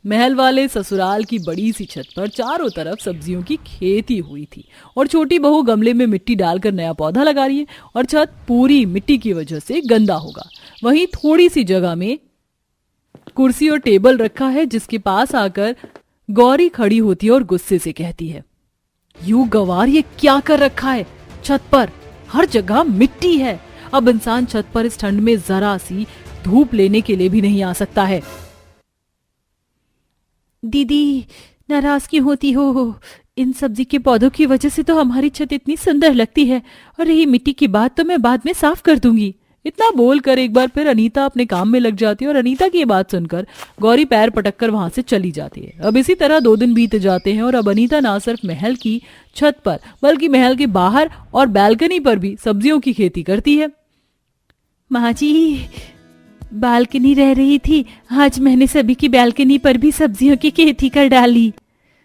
महल वाले ससुराल की बड़ी सी छत पर चारों तरफ सब्जियों की खेती हुई थी और छोटी बहू गमले में मिट्टी डालकर नया पौधा लगा रही है और छत पूरी मिट्टी की वजह से गंदा होगा। वहीं थोड़ी सी जगह में कुर्सी और टेबल रखा है, जिसके पास आकर गौरी खड़ी होती है और गुस्से से कहती है, यूं गवार ये क्या कर रखा है? छत पर हर जगह मिट्टी है। अब इंसान छत पर इस ठंड में जरा सी धूप लेने के लिए भी नहीं आ सकता है। दीदी नाराज क्यों होती हो? इन सब्जी के पौधों की वजह से तो हमारी छत इतनी सुंदर लगती है, और रही मिट्टी की बात तो मैं बाद में साफ कर दूंगी। इतना बोलकर एक बार फिर अनीता अपने काम में लग जाती है और अनीता की ये बात सुनकर गौरी पैर पटककर वहां से चली जाती है। अब इसी तरह 2 दिन बीत जाते हैं और अब अनीता ना सिर्फ महल की छत पर बल्कि महल के बाहर और बालकनी पर भी सब्जियों की खेती करती है। माँ जी, बालकनी रह रही थी, आज मैंने सभी की बालकनी पर भी सब्जियों की खेती कर डाली।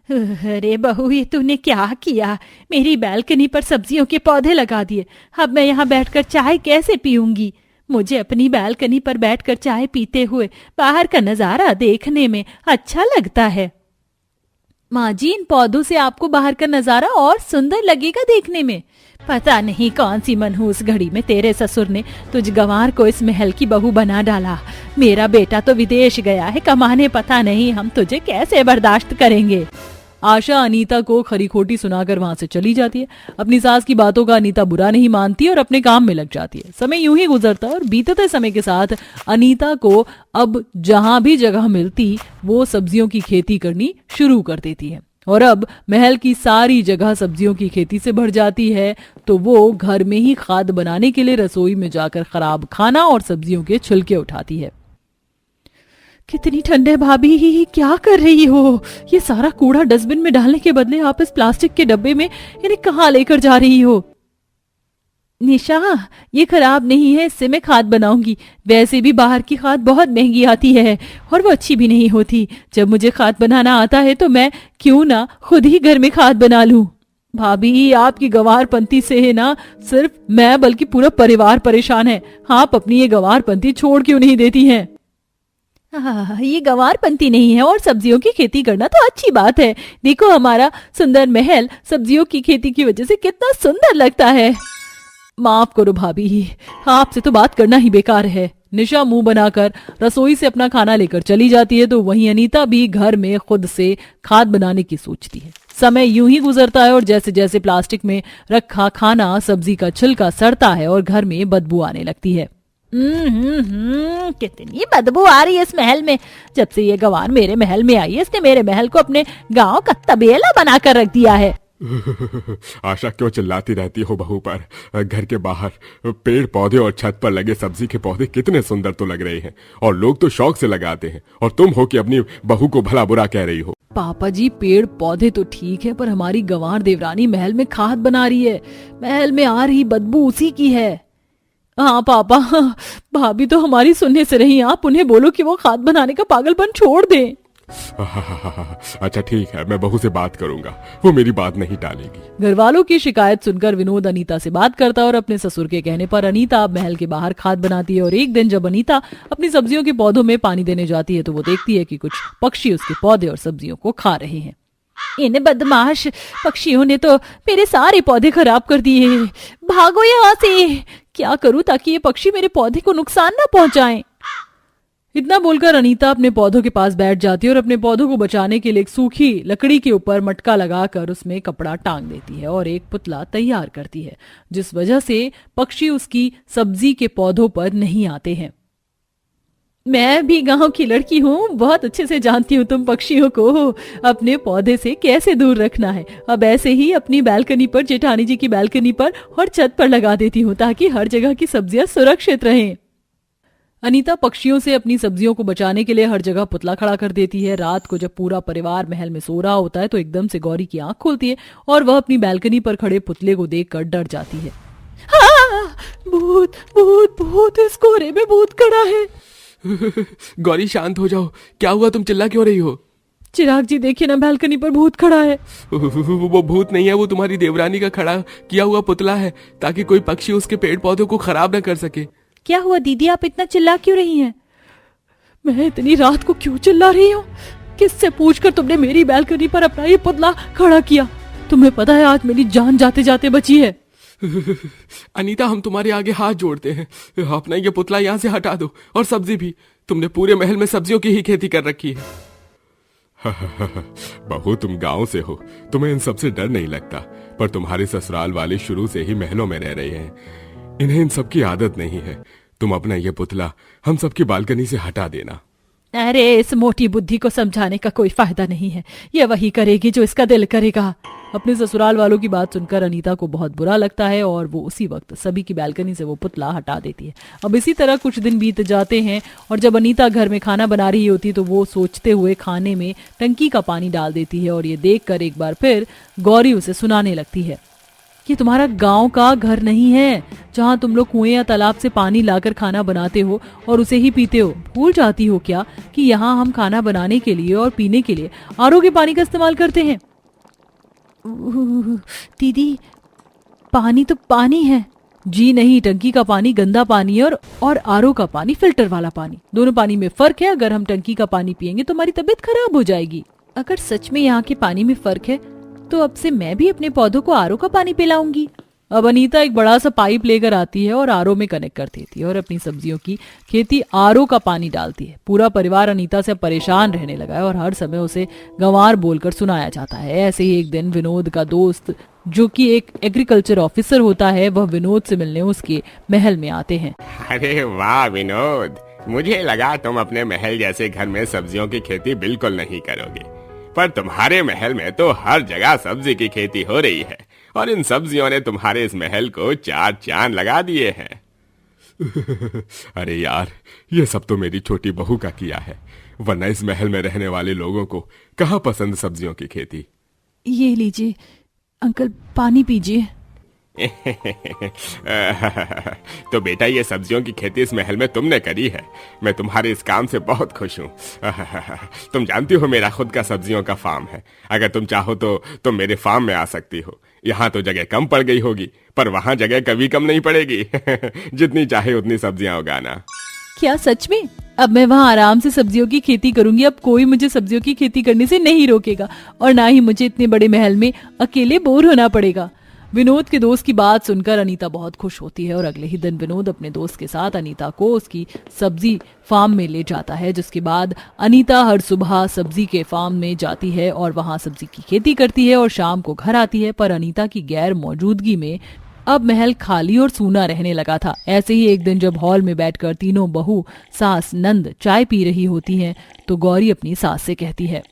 अरे बहू, ये तूने क्या किया? मेरी बालकनी पर सब्जियों के पौधे लगा दिए। अब मैं यहाँ बैठकर चाय कैसे पीऊंगी? मुझे अपनी बालकनी पर बैठकर चाय पीते हुए बाहर का नजारा देखने में अच्छा लगता है। माँ जी, इन पौधों से आपको बाहर का नजारा और सुंदर लगेगा देखने में। पता नहीं कौन सी मनहूस घड़ी में तेरे ससुर ने तुझ गंवार को इस महल की बहू बना डाला। मेरा बेटा तो विदेश गया है कमाने, पता नहीं हम तुझे कैसे बर्दाश्त करेंगे। आशा अनीता को खरी खोटी सुनाकर वहां से चली जाती है। अपनी सास की बातों का अनीता बुरा नहीं मानती और अपने काम में लग जाती है। समय यूं ही गुजरता है और बीतते समय के साथ अनीता को अब जहां भी जगह मिलती वो सब्जियों की खेती करनी शुरू कर देती है और अब महल की सारी जगह सब्जियों की खेती से भर जाती है। तो वो घर में ही खाद बनाने के लिए रसोई में जाकर खराब खाना और सब्जियों के छिलके उठाती है। कितनी ठंड है भाभी, क्या कर रही हो? ये सारा कूड़ा डस्टबिन में डालने के बदले आप इस प्लास्टिक के डब्बे में इन्हें कहाँ लेकर जा रही हो? निशा, ये खराब नहीं है, इससे मैं खाद बनाऊंगी। वैसे भी बाहर की खाद बहुत महंगी आती है और वो अच्छी भी नहीं होती। जब मुझे खाद बनाना आता है तो मैं क्यों ना खुद ही घर में खाद बना लूं। भाभी, आपकी गंवारपंती से है ना सिर्फ मैं बल्कि पूरा परिवार परेशान है। आप अपनी ये गंवारपंती छोड़ क्यों नहीं देती हैं? ये गंवारपंती नहीं है और सब्जियों की खेती करना तो अच्छी बात है। देखो हमारा सुंदर महल सब्जियों की खेती की वजह से कितना सुंदर लगता है। माफ करो भाभी, आपसे तो बात करना ही बेकार है। निशा मुंह बनाकर रसोई से अपना खाना लेकर चली जाती है तो वहीं अनीता भी घर में खुद से खाद बनाने की सोचती है। समय यूं ही गुजरता है और जैसे जैसे प्लास्टिक में रखा खाना सब्जी का छिलका सड़ता है और घर में बदबू आने लगती है। कितनी बदबू आ रही है इस महल में। जब से ये गंवार मेरे महल में आई है, इसने मेरे महल को अपने गांव का तबेला बनाकर रख दिया है। आशा, क्यों चिल्लाती रहती हो बहू पर? घर के बाहर पेड़ पौधे और छत पर लगे सब्जी के पौधे कितने सुंदर तो लग रहे हैं और लोग तो शौक से लगाते हैं, और तुम हो कि अपनी बहू को भला बुरा कह रही हो। पापा जी, पेड़ पौधे तो ठीक है, पर हमारी गंवार देवरानी महल में खाद बना रही है। महल में आ रही बदबू उसी की है। हाँ पापा, भाभी तो हमारी सुनने से रही। आप उन्हें बोलो कि वो खाद बनाने का पागलपन छोड़ दें। अच्छा ठीक है, मैं बहू से बात करूंगा, वो मेरी बात नहीं टालेगी। घर वालों की शिकायत सुनकर विनोद अनीता से बात करता है और अपने ससुर के कहने पर अनीता महल के बाहर खाद बनाती है। और एक दिन जब अनीता अपनी सब्जियों के पौधों में पानी देने जाती है तो वो देखती है कि कुछ पक्षी उसके पौधे और सब्जियों को खा रहे हैं। इन बदमाश पक्षियों ने तो मेरे सारे पौधे खराब कर दिए। भागो यहाँ से। क्या करूं ताकि ये पक्षी मेरे पौधे को नुकसान ना पहुंचाएं? इतना बोलकर अनीता अपने पौधों के पास बैठ जाती है और अपने पौधों को बचाने के लिए एक सूखी लकड़ी के ऊपर मटका लगाकर उसमें कपड़ा टांग देती है और एक पुतला तैयार करती है, जिस वजह से पक्षी उसकी सब्जी के पौधों पर नहीं आते हैं। मैं भी गांव की लड़की हूँ, बहुत अच्छे से जानती हूँ तुम पक्षियों को अपने पौधे से कैसे दूर रखना है। अब ऐसे ही अपनी बालकनी पर, जेठानी जी की बालकनी पर और छत पर लगा देती हूँ ताकि हर जगह की सब्जियां सुरक्षित रहें। अनीता पक्षियों से अपनी सब्जियों को बचाने के लिए हर जगह पुतला खड़ा कर देती है। रात को जब पूरा परिवार महल में सो रहा होता है तो एकदम से गौरी की आंख खुलती है और वह अपनी बालकनी पर खड़े पुतले को देखकर डर जाती है। भूत भूत भूत, इस कोहरे में भूत खड़ा है। गौरी शांत हो जाओ, क्या हुआ? तुम चिल्ला क्यों रही हो? चिराग जी देखिए ना, बालकनी पर भूत खड़ा है। वो भूत नहीं है, वो तुम्हारी देवरानी का खड़ा किया हुआ पुतला है ताकि कोई पक्षी उसके पेड़ पौधों को खराब न कर सके। क्या हुआ दीदी, आप इतना चिल्ला क्यों रही हैं? मैं इतनी रात को क्यों चिल्ला रही हूँ? किससे पूछकर तुमने मेरी बालकनी पर अपना ये पुतला खड़ा किया? तुम्हें पता है आज मेरी जान जाते जाते बची है। अनीता, हम तुम्हारे आगे हाथ जोड़ते हैं, अपना ये पुतला यहाँ से हटा दो, और सब्जी भी। तुमने पूरे महल में सब्जियों की ही खेती कर रखी है। बहू, तुम गांव से हो, तुम्हें इन सब से डर नहीं लगता, पर तुम्हारे ससुराल वाले शुरू से ही महलों में रह रहे हैं, इन्हें इन सब की आदत नहीं है। तुम अपना ये पुतला हम सबकी बालकनी से हटा देना। अरे इस मोटी बुद्धि को समझाने का कोई फायदा नहीं है, ये वही करेगी जो इसका दिल करेगा। अपने ससुराल वालों की बात सुनकर अनीता को बहुत बुरा लगता है और वो उसी वक्त सभी की बालकनी से वो पुतला हटा देती है। अब इसी तरह कुछ दिन बीत जाते हैं और जब अनीता घर में खाना बना रही होती तो वो सोचते हुए खाने में टंकी का पानी डाल देती है और ये देखकर एक बार फिर गौरी उसे सुनाने लगती है कि तुम्हारा गांव का घर नहीं है जहां तुम लोग कुएं या तालाब से पानी लाकर खाना बनाते हो और उसे ही पीते हो। भूल जाती हो क्या कि यहाँ हम खाना बनाने के लिए और पीने के लिए आरओ के पानी का इस्तेमाल करते हैं? दीदी, पानी तो पानी है। जी नहीं, टंकी का पानी गंदा पानी है और आरओ का पानी फिल्टर वाला पानी। दोनों पानी में फर्क है। अगर हम टंकी का पानी पिएंगे तो हमारी तबीयत खराब हो जाएगी। अगर सच में यहाँ के पानी में फर्क है तो अब से मैं भी अपने पौधों को आरओ का पानी पिलाऊंगी। अब अनीता एक बड़ा सा पाइप लेकर आती है और आरओ में कनेक्ट कर देती है और अपनी सब्जियों की खेती आरओ का पानी डालती है। पूरा परिवार अनीता से परेशान रहने लगा है और हर समय उसे गंवार बोलकर सुनाया जाता है। ऐसे ही एक दिन विनोद का दोस्त, जो कि एक एग्रीकल्चर ऑफिसर होता है, वह विनोद से मिलने उसके महल में आते हैं। अरे वाह विनोद, मुझे लगा तुम अपने महल जैसे घर में सब्जियों की खेती बिल्कुल नहीं करोगे, पर तुम्हारे महल में तो हर जगह सब्जी की खेती हो रही है और इन सब्जियों ने तुम्हारे इस महल को 4 चांद लगा दिए हैं। अरे यार, ये सब तो मेरी छोटी बहू का किया है, वरना इस महल में रहने वाले लोगों को कहाँ पसंद सब्जियों की खेती। ये लीजिए अंकल, पानी पीजिए। तो बेटा, ये सब्जियों की खेती इस महल में तुमने करी है। मैं तुम्हारे इस काम से बहुत खुश हूँ। तुम जानती हो मेरा खुद का सब्जियों का फार्म है। अगर तुम चाहो तो तुम मेरे फार्म में आ सकती हो। यहाँ तो जगह कम पड़ गई होगी, पर वहाँ जगह कभी कम नहीं पड़ेगी। जितनी चाहे उतनी सब्जियाँ उगाना। क्या सच में? अब मैं वहाँ आराम से सब्जियों की खेती करूंगी। अब कोई मुझे सब्जियों की खेती करने से नहीं रोकेगा और ना ही मुझे इतने बड़े महल में अकेले बोर होना पड़ेगा। विनोद के दोस्त की बात सुनकर अनीता बहुत खुश होती है और अगले ही दिन विनोद अपने दोस्त के साथ अनीता को उसकी सब्जी फार्म में ले जाता है। जिसके बाद अनीता हर सुबह सब्जी के फार्म में जाती है और वहां सब्जी की खेती करती है और शाम को घर आती है। पर अनीता की गैर मौजूदगी में अब महल खाली और सूना रहने लगा था। ऐसे ही एक दिन जब हॉल में बैठकर तीनों बहू, सास, नंद चाय पी रही होती हैं तो गौरी अपनी सास से कहती है,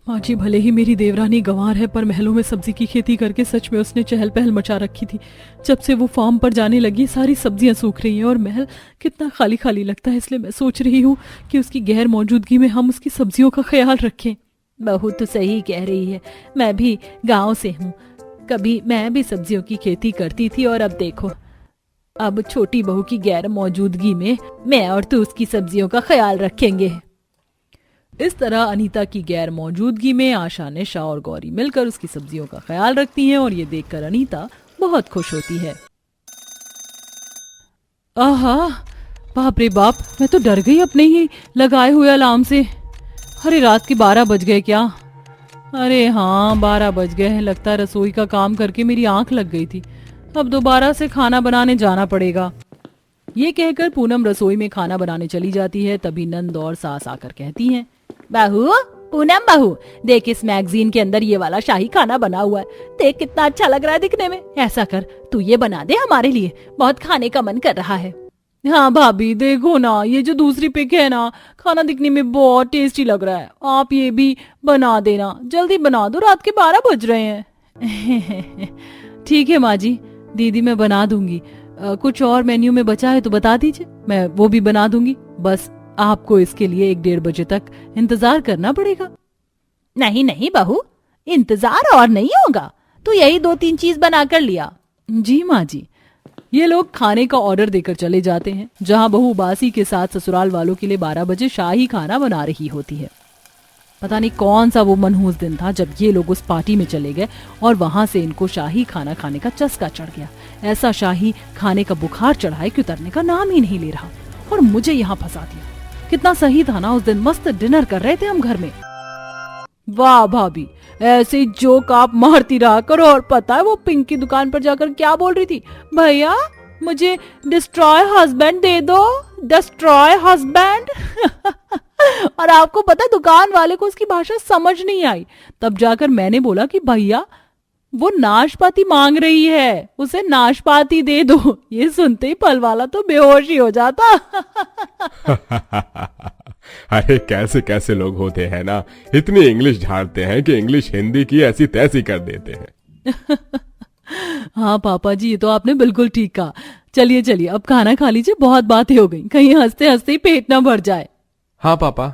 माँ जी, भले ही मेरी देवरानी गंवार है, पर महलों में सब्जी की खेती करके सच में उसने चहल पहल मचा रखी थी। जब से वो फार्म पर जाने लगी सारी सब्जियां सूख रही हैं और महल कितना खाली खाली लगता है। इसलिए मैं सोच रही हूँ कि उसकी गैर मौजूदगी में हम उसकी सब्जियों का ख्याल रखें। बहू तो सही कह रही है, मैं भी गाँव से हूँ, कभी मैं भी सब्जियों की खेती करती थी और अब देखो, अब छोटी बहू की गैर मौजूदगी में मैं और तू उसकी सब्जियों का ख्याल रखेंगे। इस तरह अनीता की गैर मौजूदगी में आशा, निशा और गौरी मिलकर उसकी सब्जियों का ख्याल रखती हैं और ये देखकर अनीता बहुत खुश होती है। आहा, बाप रे बाप, मैं तो डर गई अपने ही लगाए हुए अलार्म से। अरे रात के 12 बज गए क्या? अरे हाँ, 12 बज गए हैं। लगता है रसोई का काम करके मेरी आंख लग गई थी। अब दोबारा से खाना बनाने जाना पड़ेगा। ये कहकर पूनम रसोई में खाना बनाने चली जाती है। तभी नंद और सास आकर कहती हैं, बहू, पूनम बहू, देख इस मैगजीन के अंदर ये वाला शाही खाना बना हुआ है। देख कितना अच्छा लग रहा है दिखने में। ऐसा कर, तू ये बना दे हमारे लिए, बहुत खाने का मन कर रहा है। हाँ भाभी, देखो ना, ये जो दूसरी पिक है ना, खाना दिखने में बहुत टेस्टी लग रहा है। आप ये भी बना देना, जल्दी बना दो, रात के 12 बज रहे हैं। ठीक है माँ जी, दीदी मैं बना दूंगी। कुछ और मेन्यू में बचा है तो बता दीजिए, मैं वो भी बना दूंगी। बस आपको इसके लिए 1-1:30 बजे तक इंतजार करना पड़ेगा। नहीं नहीं बहू, इंतजार और नहीं होगा, तो यही 2-3 चीज बना कर लिया। जी माँ जी। ये लोग खाने का ऑर्डर देकर चले जाते हैं, जहां बहू बासी के साथ ससुराल वालों के लिए 12 बजे शाही खाना बना रही होती है। पता नहीं कौन सा वो मनहूस दिन था जब ये लोग उस पार्टी में चले गए और वहां से इनको शाही खाना खाने का चस्का चढ़ गया। ऐसा शाही खाने का बुखार चढ़ाए कि उतरने का नाम ही नहीं ले रहा और मुझे यहाँ फंसा दिया। कितना सही था ना, उस दिन मस्त डिनर कर रहे थे हम घर में। वाह भाभी, ऐसे जोक आप मारती रहा करो। और पता है वो पिंक की दुकान पर जाकर क्या बोल रही थी, भैया मुझे डिस्ट्रॉय हस्बैंड दे दो, डिस्ट्रॉय हस्बैंड। और आपको पता दुकान वाले को उसकी भाषा समझ नहीं आई। तब जाकर मैंने बोला कि भैया वो नाशपाती मांग रही है, उसे नाशपाती दे दो। ये सुनते ही फल वाला तो बेहोश ही हो जाता। अरे कैसे कैसे लोग होते हैं ना, इतनी इंग्लिश झाड़ते हैं कि इंग्लिश हिंदी की ऐसी तैसी कर देते हैं। हाँ पापा जी, ये तो आपने बिल्कुल ठीक कहा। चलिए चलिए अब खाना खा लीजिए, बहुत बातें हो गई, कहीं हंसते हंसते ही पेट ना भर जाए। हाँ पापा।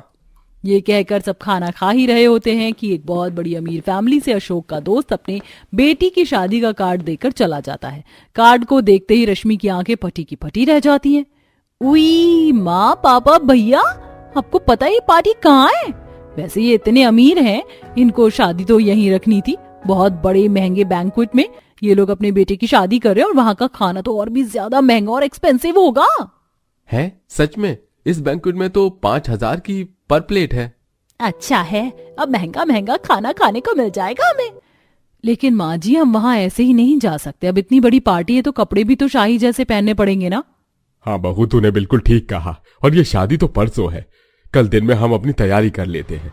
ये कहकर सब खाना खा ही रहे होते हैं कि एक बहुत बड़ी अमीर फैमिली से अशोक का दोस्त अपने बेटी की शादी का कार्ड देकर चला जाता है। कार्ड को देखते ही रश्मि की आंखें फटी की फटी रह जाती हैं। उई माँ, पापा, भैया, आपको पता है ये पार्टी कहाँ है? वैसे ये इतने अमीर हैं, इनको शादी तो यहीं रखनी थी, बहुत बड़े महंगे बैंक्वेट में ये लोग अपने बेटे की शादी कर रहे हैं, और वहाँ का खाना तो और भी ज्यादा महंगा और एक्सपेंसिव होगा। है सच में? इस बैंक्वेट में तो 5,000 की पर प्लेट है। अच्छा है, अब महंगा महंगा खाना खाने को मिल जाएगा हमें। लेकिन माँ जी, हम वहाँ ऐसे ही नहीं जा सकते। अब इतनी बड़ी पार्टी है तो कपड़े भी तो शाही जैसे पहनने पड़ेंगे ना। हाँ बहू, तूने बिल्कुल ठीक कहा। और ये शादी तो परसों है, कल दिन में हम अपनी तैयारी कर लेते हैं।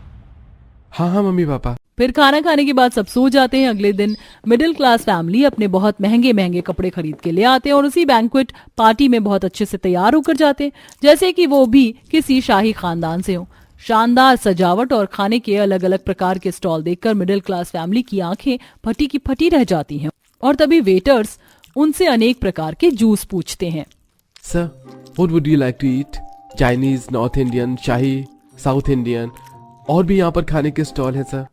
हाँ हाँ मम्मी पापा। फिर खाना खाने के बाद सब सो जाते हैं। अगले दिन मिडिल क्लास फैमिली अपने बहुत महंगे महंगे कपड़े खरीद के ले आते हैं और उसी बैंक्वेट पार्टी में बहुत अच्छे से तैयार होकर जाते हैं, जैसे कि वो भी किसी शाही खानदान से हो। शानदार सजावट और खाने के अलग अलग प्रकार के स्टॉल देखकर मिडिल क्लास फैमिली की आंखें फटी की फटी रह जाती हैं। और तभी वेटर्स उनसे अनेक प्रकार के जूस पूछते हैं। Sir, what would you like to eat? Chinese, north Indian, शाही, साउथ इंडियन, और भी यहाँ पर खाने के स्टॉल है सर।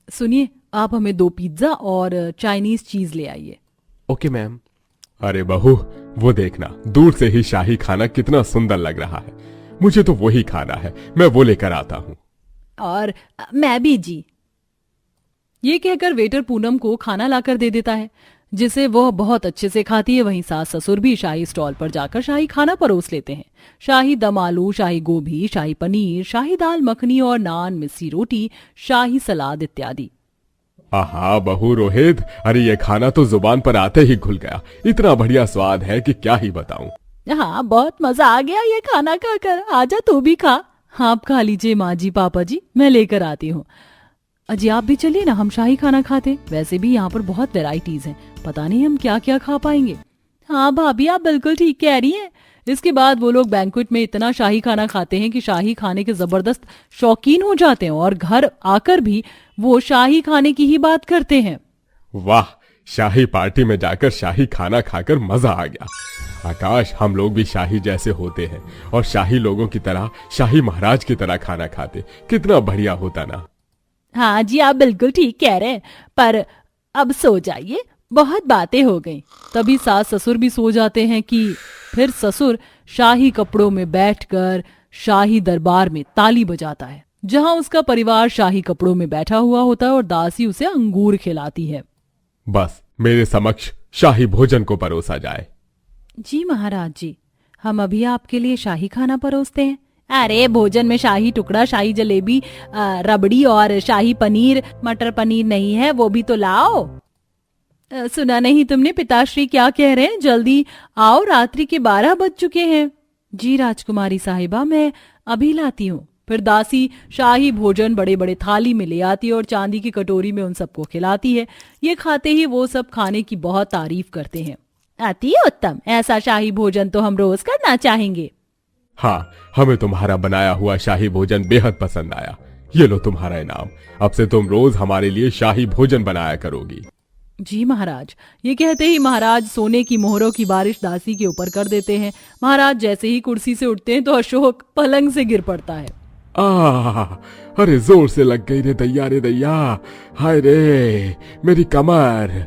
सुनिए, आप हमें 2 पिज्जा और चाइनीज चीज ले आइए। Okay ma'am. अरे बहू, वो देखना, दूर से ही शाही खाना कितना सुंदर लग रहा है। मुझे तो वही खाना है, मैं वो लेकर आता हूँ। और मैं भी जी। ये कहकर वेटर पूनम को खाना लाकर दे देता है, जिसे वह बहुत अच्छे से खाती है। वहीं सास ससुर भी शाही स्टॉल पर जाकर शाही खाना परोस लेते हैं। शाही दम आलू, शाही गोभी, शाही पनीर, शाही दाल मखनी और नान, मिस्सी रोटी, शाही सलाद इत्यादि। आहा बहू रोहित, अरे ये खाना तो जुबान पर आते ही घुल गया। इतना बढ़िया स्वाद है कि क्या ही बताऊं। हाँ, बहुत मजा आ गया ये खाना खाकर। आजा तू भी खा। आप खा लीजिए माँ जी, पापा जी, मैं लेकर आती हूँ। अजी आप भी चलिए ना, हम शाही खाना खाते। वैसे भी यहाँ पर बहुत वैरायटीज हैं, पता नहीं हम क्या क्या खा पाएंगे। हाँ भाभी, आप बिल्कुल ठीक कह रही हैं। इसके बाद वो लोग बैंक्वेट में इतना शाही खाना खाते हैं कि शाही खाने के जबरदस्त शौकीन हो जाते हैं और घर आकर भी वो शाही खाने की ही बात करते हैं। वाह, शाही पार्टी में जाकर शाही खाना खाकर मजा आ गया। आकाश, हम लोग भी शाही जैसे होते हैं और शाही लोगों की तरह, शाही महाराज की तरह खाना खाते, कितना बढ़िया होता ना। हाँ जी, आप बिल्कुल ठीक कह रहे हैं, पर अब सो जाइए, बहुत बातें हो गई। तभी सास ससुर भी सो जाते हैं कि फिर ससुर शाही कपड़ों में बैठकर शाही दरबार में ताली बजाता है, जहां उसका परिवार शाही कपड़ों में बैठा हुआ होता है और दासी उसे अंगूर खिलाती है। बस मेरे समक्ष शाही भोजन को परोसा जाए। जी महाराज जी, हम अभी आपके लिए शाही खाना परोसते हैं। अरे भोजन में शाही टुकड़ा, शाही जलेबी, रबड़ी और शाही पनीर, मटर पनीर नहीं है, वो भी तो लाओ। सुना नहीं तुमने पिताश्री क्या कह रहे हैं? जल्दी आओ, रात्रि के 12 बज चुके हैं। जी राजकुमारी साहिबा, मैं अभी लाती हूँ। फिर दासी शाही भोजन बड़े बड़े थाली में ले आती है और चांदी की कटोरी में उन सबको खिलाती है। ये खाते ही वो सब खाने की बहुत तारीफ करते हैं। अति उत्तम, ऐसा शाही भोजन तो हम रोज करना चाहेंगे। हाँ, हमें तुम्हारा बनाया हुआ शाही भोजन बेहद पसंद आया। ये लो तुम्हारा इनाम। अब से तुम रोज हमारे लिए शाही भोजन बनाया करोगी। जी महाराज। ये कहते ही महाराज सोने की मोहरों की बारिश दासी के ऊपर कर देते हैं। महाराज जैसे ही कुर्सी से उठते हैं तो अशोक पलंग से गिर पड़ता है। अरे जोर से लग गई रे दैया, रे दैया, हाय रे मेरी कमर।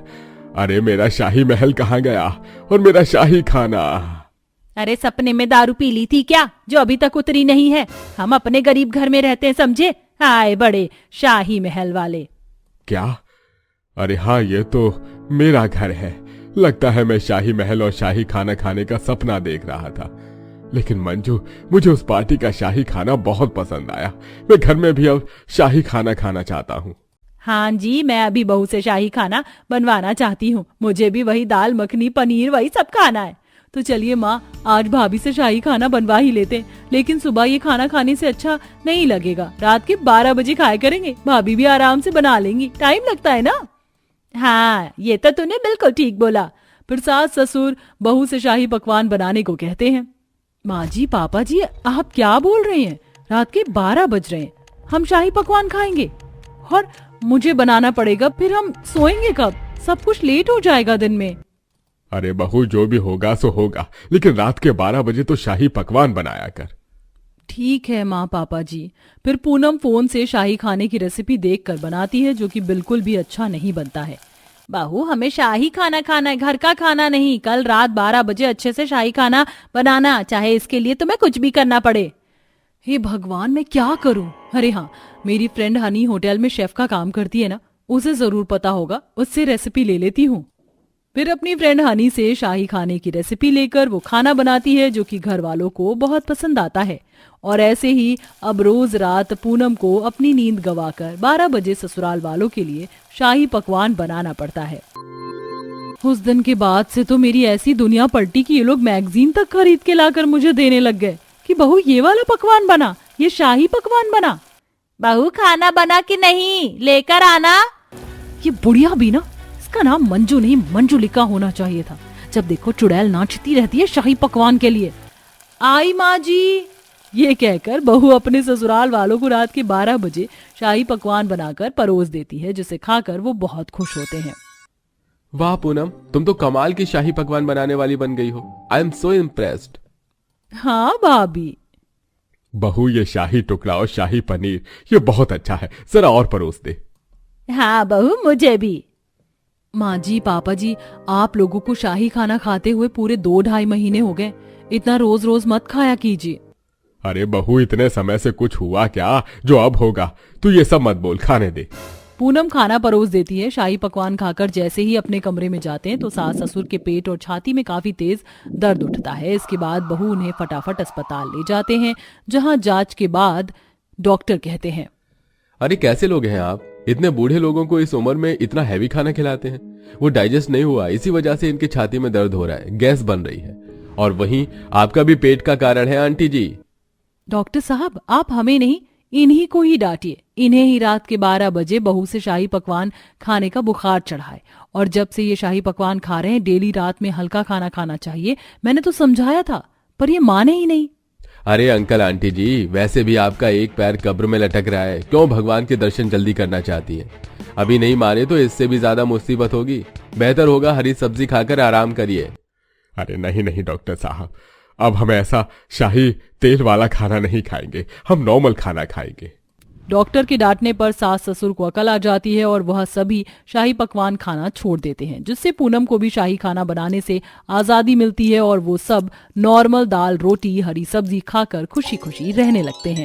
अरे मेरा शाही महल कहाँ गया और मेरा शाही खाना? अरे सपने में दारू पी ली थी क्या, जो अभी तक उतरी नहीं है? हम अपने गरीब घर में रहते हैं, समझे? आए बड़े शाही महल वाले। क्या? अरे हाँ, ये तो मेरा घर है। लगता है मैं शाही महल और शाही खाना खाने का सपना देख रहा था। लेकिन मंजू, मुझे उस पार्टी का शाही खाना बहुत पसंद आया। मैं घर में भी अब शाही खाना खाना चाहता हूँ। हाँ जी, मैं अभी बहू से शाही खाना बनवाना चाहती हूँ। मुझे भी वही दाल मखनी पनीर वही सब खाना है। तो चलिए माँ, आज भाभी से शाही खाना बनवा ही लेते हैं। लेकिन सुबह ये खाना खाने से अच्छा नहीं लगेगा। रात के 12 बजे खाया करेंगे, भाभी भी आराम से बना लेंगी, टाइम लगता है ना। हाँ, ये तो तूने बिल्कुल ठीक बोला। फिर सास ससुर बहू से शाही पकवान बनाने को कहते हैं। माँ जी, पापा जी, आप क्या बोल रहे हैं? रात के 12 बज रहे हैं, हम शाही पकवान खाएंगे और मुझे बनाना पड़ेगा, फिर हम सोएंगे कब? सब कुछ लेट हो जाएगा दिन में। अरे बहू, जो भी होगा सो होगा, लेकिन रात के 12 बजे तो शाही पकवान बनाया कर। ठीक है माँ पापा जी। फिर पूनम फोन से शाही खाने की रेसिपी देखकर बनाती है, जो कि बिल्कुल भी अच्छा नहीं बनता है। बहू, हमें शाही खाना खाना है, घर का खाना नहीं। कल रात 12 बजे अच्छे से शाही खाना बनाना, चाहे इसके लिए तुम्हें कुछ भी करना पड़े। हे भगवान, मैं क्या करूं? अरे हाँ, मेरी फ्रेंड हनी होटल में शेफ का काम करती है ना, उसे जरूर पता होगा, उससे रेसिपी ले लेती हूँ। फिर अपनी फ्रेंड हनी से शाही खाने की रेसिपी लेकर वो खाना बनाती है, जो कि घर वालों को बहुत पसंद आता है। और ऐसे ही अब रोज रात पूनम को अपनी नींद गवाकर 12 बजे ससुराल वालों के लिए शाही पकवान बनाना पड़ता है। उस दिन के बाद से तो मेरी ऐसी दुनिया पलटी कि ये लोग मैगजीन तक खरीद के लाकर मुझे देने लग गए कि बहू ये वाला पकवान बना, ये शाही पकवान बना। बहू, खाना बना कि नहीं, लेकर आना। ये बुढ़िया भी ना, इसका नाम मंजू नहीं मंजुलिका होना चाहिए था। जब देखो चुड़ैल नाचती रहती है शाही पकवान के लिए। आई माँ जी, ये कहकर बहू अपने ससुराल वालों को रात के 12 बजे शाही पकवान बनाकर परोस देती है, जिसे खाकर वो बहुत खुश होते हैं। वाह पूनम, तुम तो कमाल की शाही पकवान बनाने वाली बन गई हो। I am so impressed. हाँ भाभी। बहू, ये शाही टुकड़ा और शाही पनीर ये बहुत अच्छा है, जरा और परोस दे। हाँ बहू, मुझे भी। माँ जी, पापा जी, आप लोगों को शाही खाना खाते हुए पूरे 2-2.5 महीने हो गए। इतना रोज रोज मत खाया कीजिए। अरे बहू, इतने समय से कुछ हुआ क्या जो अब होगा? तू ये सब मत बोल, खाने दे। पूनम खाना परोस देती है। शाही पकवान खाकर जैसे ही अपने कमरे में जाते हैं तो सास ससुर के पेट और छाती में काफी तेज दर्द उठता है। इसके बाद बहू उन्हें फटाफट अस्पताल ले जाते हैं, जहां जांच के बाद डॉक्टर कहते हैं, अरे कैसे लोग हैं आप? इतने बूढ़े लोगों को इस उम्र में इतना हैवी खाना खिलाते हैं। वो डाइजेस्ट नहीं हुआ, इसी वजह से इनकी छाती में दर्द हो रहा है, गैस बन रही है। और वहीं आपका भी पेट का कारण है आंटी जी। डॉक्टर साहब, आप हमें नहीं, इन्हीं को ही डांटिए। इन्हें ही रात के 12 बजे बहू से शाही पकवान खाने का बुखार चढ़ा है, और जब से ये शाही पकवान खा रहे हैं डेली रात में हल्का खाना खाना चाहिए। मैंने तो समझाया था, पर ये माने ही नहीं। अरे अंकल आंटी जी, वैसे भी आपका एक पैर कब्र में लटक रहा है, क्यों भगवान के दर्शन जल्दी करना चाहती हैं? अभी नहीं माने तो इससे भी ज्यादा मुसीबत होगी। बेहतर होगा हरी सब्जी खाकर आराम करिए। अरे नहीं नहीं डॉक्टर साहब, अब हम ऐसा शाही तेल वाला खाना नहीं खाएंगे, हम नॉर्मल खाना खाएंगे। डॉक्टर के डांटने पर सास ससुर को अकल आ जाती है और वह सभी शाही पकवान खाना छोड़ देते हैं, जिससे पूनम को भी शाही खाना बनाने से आजादी मिलती है और वो सब नॉर्मल दाल रोटी हरी सब्जी खाकर खुशी खुशी रहने लगते हैं।